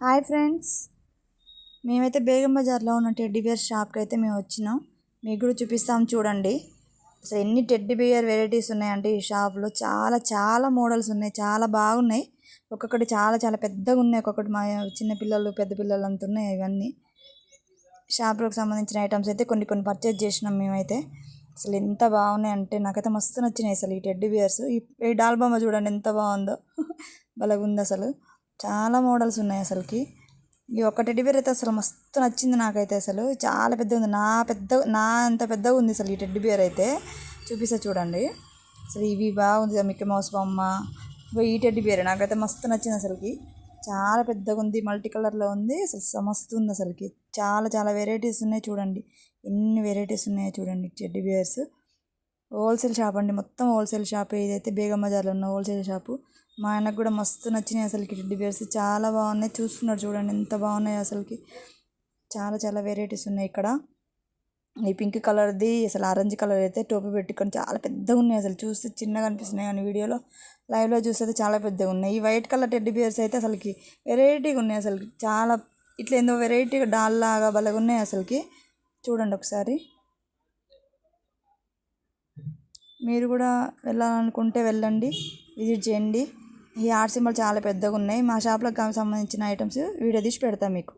Hi friends, మేమైతే బేగం బజార్లో ఉన్న టెడ్డీ బేర్ షాప్కి అయితే మేము వచ్చినాం. మీకు కూడా చూపిస్తాం చూడండి. అసలు ఎన్ని టెడ్డీ బేర్ వెరైటీస్ ఉన్నాయంటే ఈ షాప్లో చాలా చాలా మోడల్స్ ఉన్నాయి, చాలా బాగున్నాయి. ఒక్కొక్కటి చాలా చాలా పెద్దగా ఉన్నాయి, ఒక్కొక్కటి మా చిన్నపిల్లలు పెద్ద పిల్లలు అంత ఉన్నాయి. ఇవన్నీ షాప్లోకి సంబంధించిన ఐటమ్స్ అయితే కొన్ని కొన్ని పర్చేజ్ చేసినాం మేమైతే. అసలు ఎంత బాగున్నాయి అంటే నాకైతే మస్తు నచ్చినాయి అసలు ఈ టెడ్డీ బేర్స్. ఈ డాల్ బొమ్మ చూడండి ఎంత బాగుందో, భలేగుంది అసలు. చాలా మోడల్స్ ఉన్నాయి అసలుకి. ఈ ఒక్క టెడ్డీ బేర్ అయితే అసలు మస్తు నచ్చింది నాకైతే. అసలు చాలా పెద్దగా ఉంది, నా అంత పెద్దగా ఉంది అసలు ఈ టెడ్డీ బేర్ అయితే. చూపిస్తా చూడండి. అసలు ఇవి బాగుంది, మిక్కీ మౌస్ బొమ్మ. ఈ టెడ్డీ బేర్ నాకైతే మస్తు నచ్చింది అసలుకి. చాలా పెద్దగా ఉంది, మల్టీ కలర్లో ఉంది. అసలు మస్తు ఉంది అసలుకి. చాలా చాలా వెరైటీస్ ఉన్నాయి చూడండి, ఎన్ని వెరైటీస్ ఉన్నాయో చూడండి టెడ్డీ బేర్స్. హోల్సేల్ షాప్ అండి, మొత్తం హోల్సేల్ షాప్. ఇదైతే బేగం బజార్లో ఉన్న హోల్సేల్ షాపు. మా ఆయనకు కూడా మస్తు నచ్చినాయి అసలుకి టెడ్డీ బేర్స్, చాలా బాగున్నాయి. చూస్తున్నారు చూడండి ఎంత బాగున్నాయి అసలుకి. చాలా చాలా వెరైటీస్ ఉన్నాయి ఇక్కడ. ఈ పింక్ కలర్ది, అసలు ఆరెంజ్ కలర్ అయితే టోపీ పెట్టుకొని చాలా పెద్దగా ఉన్నాయి. అసలు చూస్తే చిన్నగా అనిపిస్తున్నాయి కానీ వీడియోలో లైవ్లో చూస్తే చాలా పెద్దగా ఉన్నాయి. ఈ వైట్ కలర్ టెడ్డీ బేర్స్ అయితే అసలుకి వెరైటీగా ఉన్నాయి అసలుకి. చాలా ఇట్లా ఏందో వెరైటీగా డాల్ లాగా భలేగా ఉన్నాయి అసలుకి. చూడండి ఒకసారి. మీరు కూడా వెళ్ళాలనుకుంటే వెళ్ళండి, విజిట్ చేయండి. ఈ ఆర్ట్ సింబల్ చాలా పెద్దగా ఉన్నాయి. మా షాప్లో సంబంధించిన ఐటమ్స్ వీడియో తీసి పెడతాం మీకు.